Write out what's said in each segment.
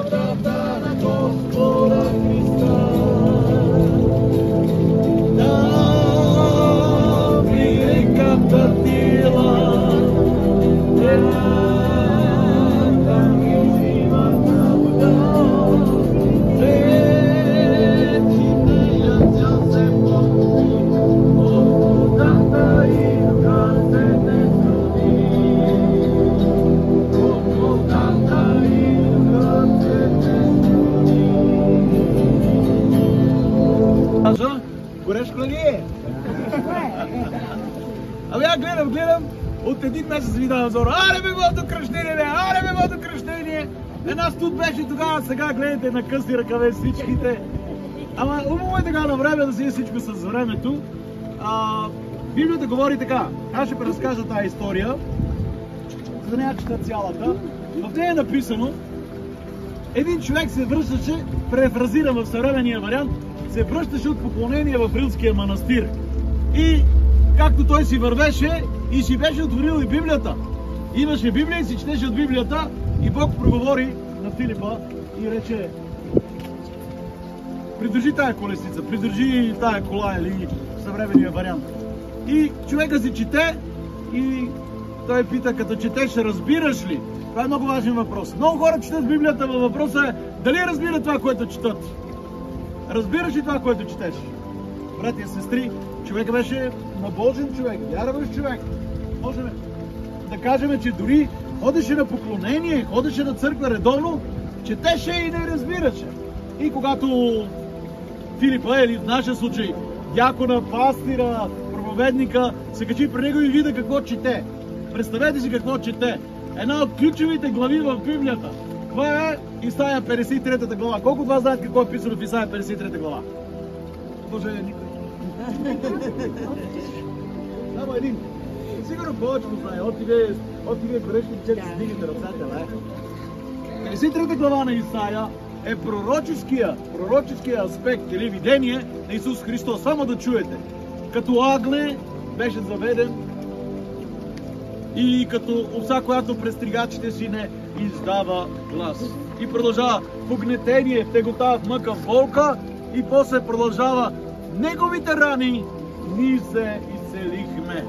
вратата на Господа Христа. Да виеката тила, горешко ли е? Ами я гледам, от един месец ви давам зора. Аре бе водно кръщение, аре бе водно кръщение! Една студ беше тогава, сега гледате на късни ръкаве всичките. Ама умно е така на време да си е всичко с времето. Библията говори така. Аз ще преразкажа тази история, за да не я чета цялата. В нея е написано, един човек се връщаше, префразиран в съвременния вариант, се връщаше от поклонение в Рилския манастир. И както той си вървеше и си беше отворил и Библията. Имаше Библия и си четеше от Библията и Бог проговори на Филипа и рече: придържи тая колесница, придържи тая кола или съвременния вариант. И човека си чете и той пита, като четеш, разбираш ли? Това е много важен въпрос. Много хора четат Библията, но въпросът е дали разбират това, което четат. Разбираш ли това, което четеш? Братя и сестри, човек беше набожен човек, вярващ човек. Можем да кажем, че дори ходеше на поклонение, ходеше на църква редовно, четеше и не разбираше. И когато Филипа, или в нашия случай дякона, пастира, проповедника, се качи при него и вида какво чете. Представете си какво чете. Една от ключовите глави в Библията. Това е Исаия 53 глава. Колко от вас знаят какво е писано в Исаия 53 глава? Може никой. Само един. Сигурно повече го знае. От тебе грешни че да сдигате ръцете, не? 53 глава на Исаия е пророческия аспект или видение на Исус Христос. Само да чуете. Като агле беше заведен и като овца, която през стригачите си не издава глас. И продължава в угнетение, в тегота, в мъка, в болка и после продължава: неговите рани ние се изцелихме.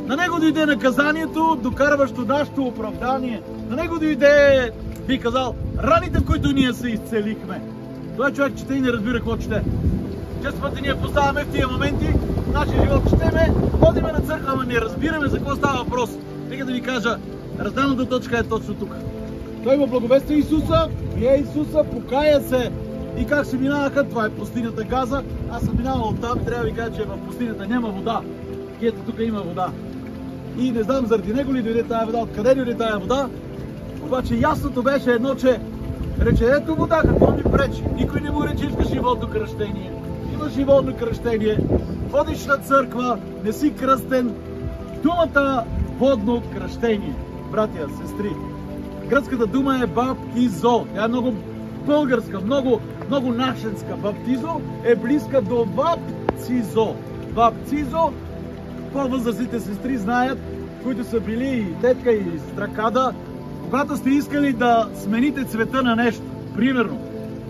На него дойде наказанието, докарващо нашето оправдание. На него дойде, би казал, раните, в които ние се изцелихме. Това човек чете и не разбира какво чете. Често пъти ние поставяме в тия моменти в нашия живот, четеме, ходиме на църква, но не разбираме за какво става въпрос. Нека да ви кажа, разделната точка е точно тук. Той му благовести Исуса, прие Исуса, покая се. И как се минаваха, това е пустинята Газа. Аз съм минавал оттам, трябва да ви кажа, че в пустинята няма вода. Ето тук има вода. И не знам заради него ли дойде тая вода, откъде дойде тая вода. Обаче ясното беше едно, че рече: ето вода, какво ми пречи? Никой не му рече, искаш животно кръщение. Имаш животно кръщение, ходиш на църква, не си кръстен. Думата водно кръщение, братя, сестри. Гръцката дума е баптизо. Тя е много българска, много нашенска. Баптизо е близка до бапцизо. Бапцизо, по-възрастните сестри знаят, които са били и тетка, и стракада, когато сте искали да смените цвета на нещо. Примерно,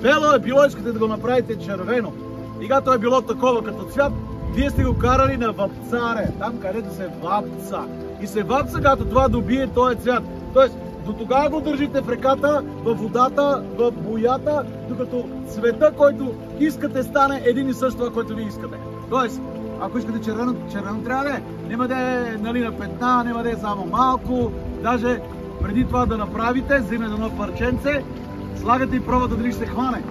бело е било, искате да го направите червено. И когато е било такова като цвят, вие сте го карали на вапцаре, там където се вапца. И се вапца, когато това добие този цвят. Тоест, до тогава го държите в реката, във водата, в боята, докато цвета, който искате, стане един и същ това, което ви искате. Тоест, ако искате червено, червено трябва да е. Няма да е на петна, няма да е само малко. Даже преди това да направите, вземете едно парченце, слагате и пробвате дали ще се хване.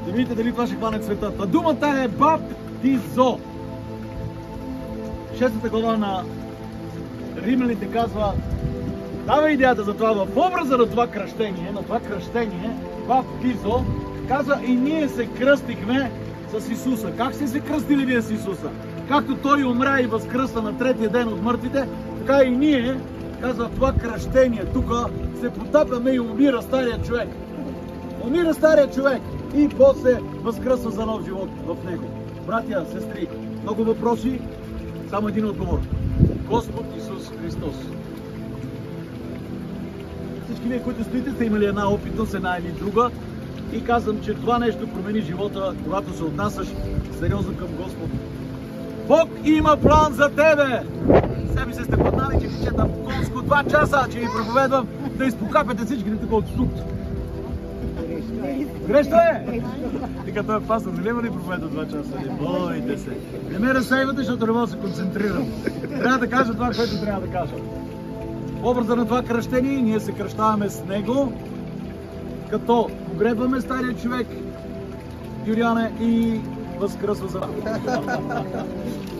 Да видите дали това ще хване цвета. Та думата е баптизо. 6 глава на Римляните казва, дава идеята за това, в образа на това кръщение, баптизо, казва: и ние се кръстихме с Исуса. Как сте се кръстили вие с Исуса? Както Той умря и възкръсна на третия ден от мъртвите, така и ние, казва, това кръщение, тук се потапяме и умира стария човек. Умира стария човек и после възкръсва за нов живот в него. Братя, сестри, много въпроси, само един отговор. Господ Исус Христос. всички вие, които стоите, сте имали една опитност, една или друга. И казвам, че това нещо промени живота, когато се отнасяш сериозно към Господ. Бог има план за тебе! Сега ми се сте поднали, че ви четам конско 2 часа, че ви проповедвам да изпокапете всички тук от суд. Грешно е! Вика, той е пастор, не ли проповеда 2 часа? Не бойте се. Не ме разсейвате, защото не мога да се концентрирам. Трябва да кажа това, което трябва да кажа. В образа на това кръщение ние се кръщаваме с него, като погребваме стария човек, Юрияне, и възкръсва за нас.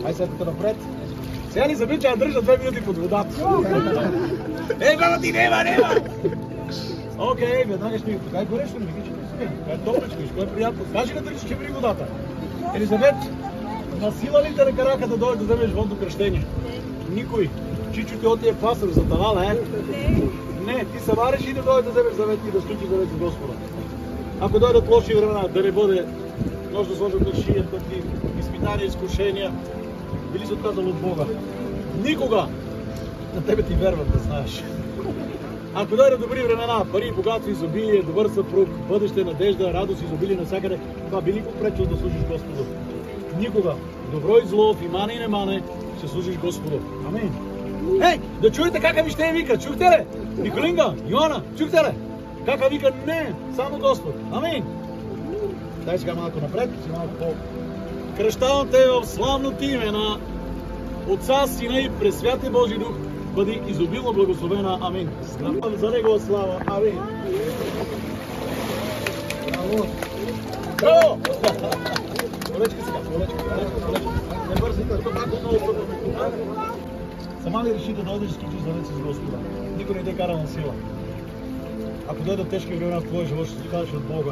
Ай сега тук напред. Сега ни забича да държа 2 минути под водата. Баба ти, нема! Окей, веднага ще ви... Така е горещо, не ви Кой е топличко, кой е приятно. Кажи да държиш при водата. Елизабет, насила ли те на карака да дойдеш да вземеш водно кръщение? Никой. Чичо ти оти е пастор за тавала, е? Не, ти сама реши да дойдеш да вземеш завет и да стучиш завет за Господа. Ако дойдат лоши времена, да не бъде може да сложат на шията ти, изпитания, изкушения, били се отказал от Бога. Никога на тебе ти верват, да знаеш. Ако дойдат добри времена, пари, богатство, изобилие, добър съпруг, бъдеще, надежда, радост, изобилие навсякъде, това би никога пречил да служиш Господу. Никога. Добро и зло, в имане и немане, ще служиш Господу. Амин. Ей, да чуете кака ми ще вика, чухте ли? Николинга, Йоана, чухте ли? Кака вика, не, само Господ. Амин. Дай сега малко напред, малко по... Кръщавам те в славното име на Отца, Сина и Пресвятия Божи Дух, бъди изобилно благословена. Амин. За Негова слава. Амин. Браво! Браво! Колечка сега, колечка. Не бързайте, тук малко много пътно. Сама ли реши да дойдеш и скичиш завет с Господа? Никой не те кара на сила. Ако дойдат тежки времена в твоя живот, ще се кажеш от Бога.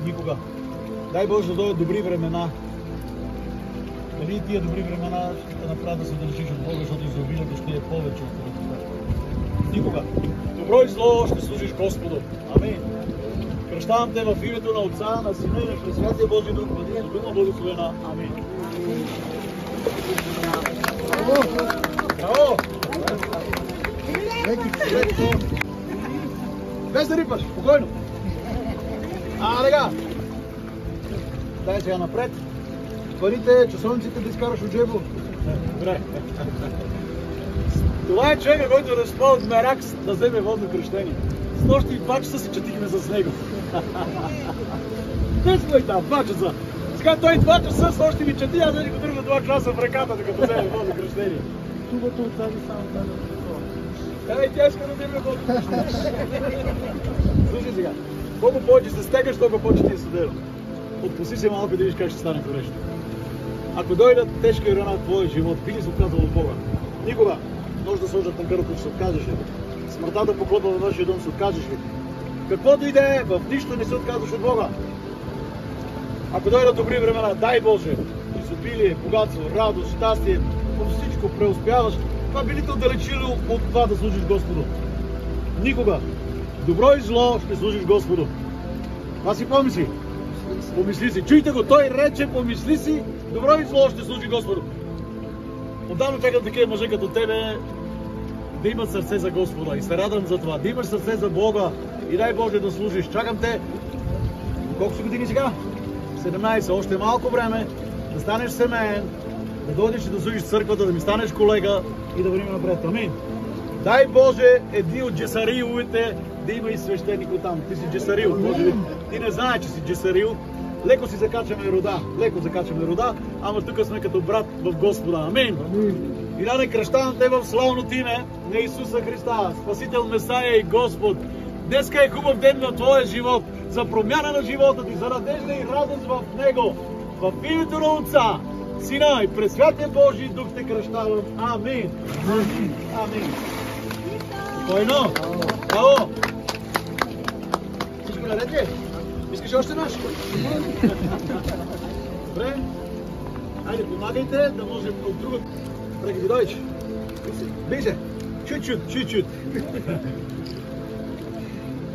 Никога. Дай Боже да дойдат добри времена. Дали тия добри времена ще те направят да се държиш от Бога, защото изобилието ще е повече от това. Никога. Добро и зло ще служиш Господу. Амин. Кръщавам те в името на Отца, на Сина и на Пресвятия Божи Дух, бъди изобилно благословена. Амин. Браво! Без да рипаш, спокойно. Така. Дай сега напред. Парите, часовниците да изкараш от джебо. Добре. Това е човека, който е разпал от меракс да вземе водно кръщение. С нощи 2 часа си четихме с него. Не сме и там, 2 часа. Сега той 2 часа с нощи ми чети, аз да ни го държа 2 часа в ръката, докато вземе водно кръщение. Тубата отсади само тази. Ей, тя иска да вземе водно кръщение. Слушай сега, колко повече се стегаш, толкова повече ти е съдено. Отпусти се малко да видиш как ще стане горещо. Ако дойдат тежки времена в твоя живот, би ли се отказал от Бога? Никога. Може да сложат на гърбото, че се откажеш ли. Смъртта да поклопва във вашия дом, се откажеш ли. Каквото и да е, в нищо не се отказваш от Бога. Ако дойдат добри времена, дай Боже, изобилие, богатство, радост, щастие, по всичко преуспяваш, това би ли те отдалечило от това да служиш Господу? Никога. Добро и зло ще служиш Господу. Това си помисли. Помисли си. Чуйте го, той рече, помисли си, добро и зло ще служи Господу. Отдавна чакам такива мъже като тебе да имат сърце за Господа и се радвам за това. Да имаш сърце за Бога и дай Боже да служиш. Чакам те. Колко си години сега? 17. Още малко време да станеш семейен, да дойдеш и да служиш в църквата, да ми станеш колега и да вървим напред. Амин. Дай Боже едни от джесариловете да има и свещеник оттам. Ти си джесарил, може би. Ти не знаеш, че си джесарил. Леко си закачаме рода, ама тук сме като брат в Господа. Амин. И да не кръщавам те в славното име на Исуса Христа, Спасител, Месая и Господ. Днеска е хубав ден на твоя живот, за промяна на живота ти, за надежда и радост в него. В името на Отца, Сина и Пресвятия Божий Дух те кръщавам. Амин. Амин. Спокойно. Браво. Всичко наред ли? Искаш още наш? Добре. Хайде, помагайте да можем от друга. Преки ти дойдеш. Биже. Чуть-чуть.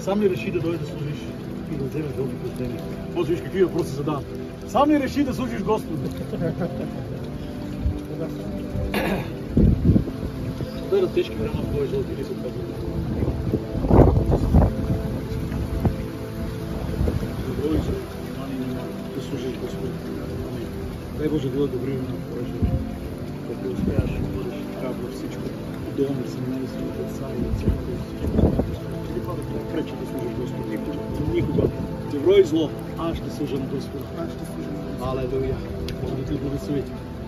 Сам ли реши да дойде да служиш и да вземеш Божие кръщение? Може виж какви въпроси задавам. Сам ли реши да служиш Господу? Дойдат тежки времена в твоя живот или се отказва. Господи. Дай Боже да бъде добри времена в твоя живот. Като успееш да бъдеш здрав във всичко. Удобно семейство, деца и църква. Или това да те пречи да служиш Господ никога. Никога. Добро и зло. Аз ще служа на Господа. Алелуя. Бог да ти благослови.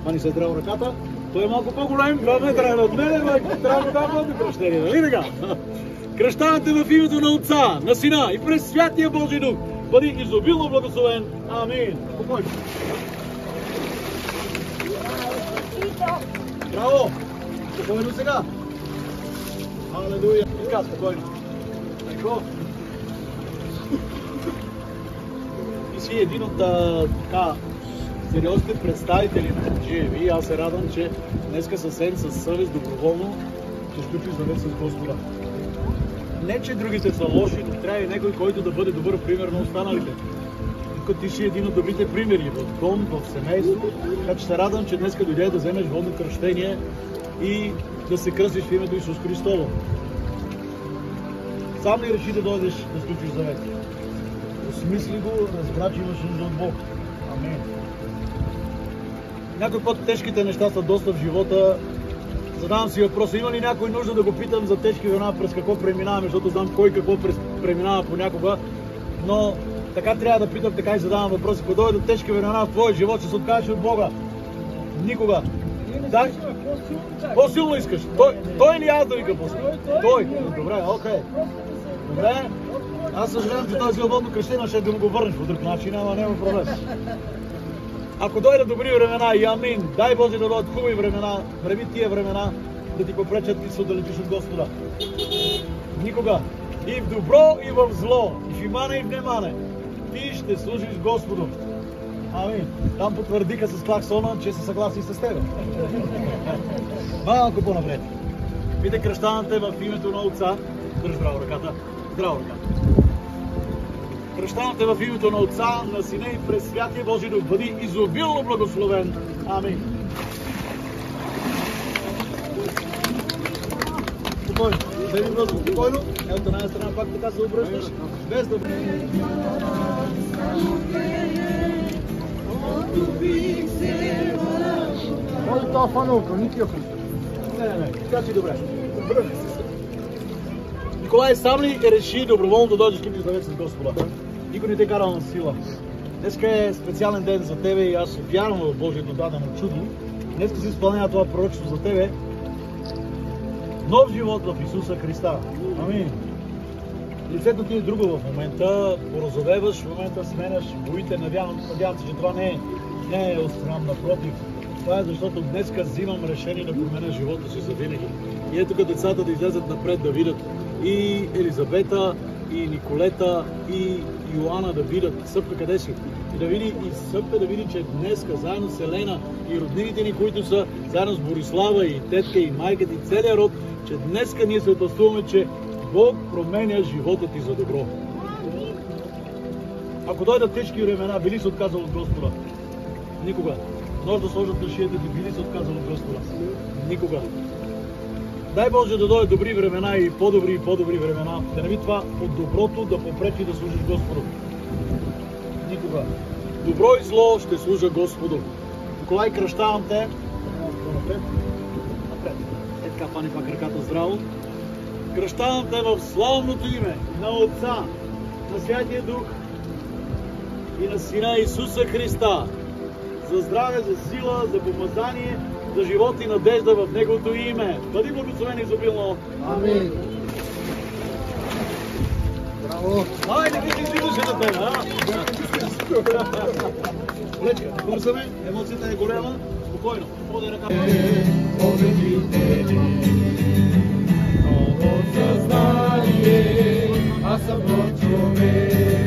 Мани се здраво ръката. Той е малко по-голем, 2 метра от мене, но трябва да дам много кръщение, нали така? Кръщавате в името на Отца, на Сина и през Святия Божий Дух. Бъди изобилно благословен. Амин. Спокойно. Браво! Спокойно сега. Алелуя. Така, спокойно. Тако. Ти си един от така сериозните представители на GAV и аз се радвам, че днеска съвсем със съвест доброволно ще сключиш завет с Господа. Не, че другите са лоши, но трябва и някой, който да бъде добър пример на останалите. Тук ти си един от добрите примери в дом, в семейство, така че се радвам, че днеска дойде да вземеш водно кръщение и да се кръстиш в името Исус Христово. Сам ли реши да дойдеш да сключиш завет? Осмисли го, разбра, че имаш нужда от Бог. Амин. Някой път тежките неща са доста в живота. Задавам си въпроса, има ли някой нужда да го питам за тежки времена, през какво преминаваме, защото знам кой какво преминава понякога. Но така трябва да питам, така и задавам въпроси. Ако дойдат тежки времена в твоя живот, ще се откажеш от Бога. Никога. Да? По-силно искаш. Той или аз да вика по-силно? Той. Добре, окей. Добре. Аз съжалявам, че този водно кръщение ще да му го върнеш по друг начин, няма проблем. Ако дойдат добри времена и амин, дай Боже да дойдат хубави времена, времи тия времена да ти попречат ти се отдалечиш от Господа. Никога. И в добро, и в зло, и в имане, и в немане, ти ще служиш Господу. Амин. Там потвърдиха с клаксона, че са съгласни с теб. Малко по-напред. Пите кръщавате в името на Отца. Държи здраво ръката. Здраво ръката. Кръщавате в името на Отца, на Сина и през Святия Божий Дух. Бъди изобилно благословен. Амин. Спокойно. Седи въздух. Спокойно. Ето на една страна пак така се обръщаш. Без да... Кой е това фанелка? Никакъв. Не. Така си добре. Николай сам ли реши доброволно да дойдеш към завет с Господа? Никой не те карал на сила. Днеска е специален ден за тебе и аз вярвам в Божието дадено чудо. Днеска се изпълнява това пророчество за тебе. Нов живот в Исуса Христа. Амин. Лицето ти е друго в момента, порозовеваш, в момента сменяш боите, надявам се, че това не е острам, напротив. Това е защото днеска взимам решение да променя живота си за винаги. И ето като децата да излезат напред да видят и Елизабета, и Николета, и Йоана да видят Съпка къде си. И да види и Съпка да види, че днеска заедно с Елена и роднините ни, които са заедно с Борислава и тетка и майката и целият род, че днеска ние свидетелствуваме, че Бог променя живота ти за добро. Ако дойдат тежки времена, би ли се отказал от Господа? Никога. Нож да сложат на шията ти, би ли се отказал от Господа? Никога. Дай Боже да дойдат добри времена и по-добри времена. Да не би това от доброто да попречи да служиш Господу. Никога. Добро и зло ще служа Господу. Николай, кръщавам те. Напред. Е така, пани пак ръката здраво. Кръщавам те в славното име на Отца, на Святия Дух и на Сина Исуса Христа. За здраве, за сила, за помазание, за живот и надежда в Неговото име. Бъди благословен изобилно. Амин. Браво. Хайде, ти си излизаше на тебе, а? Лечка, бързаме, емоцията е горела. Спокойно, подай ръка. Съзнание, аз съм нов човек.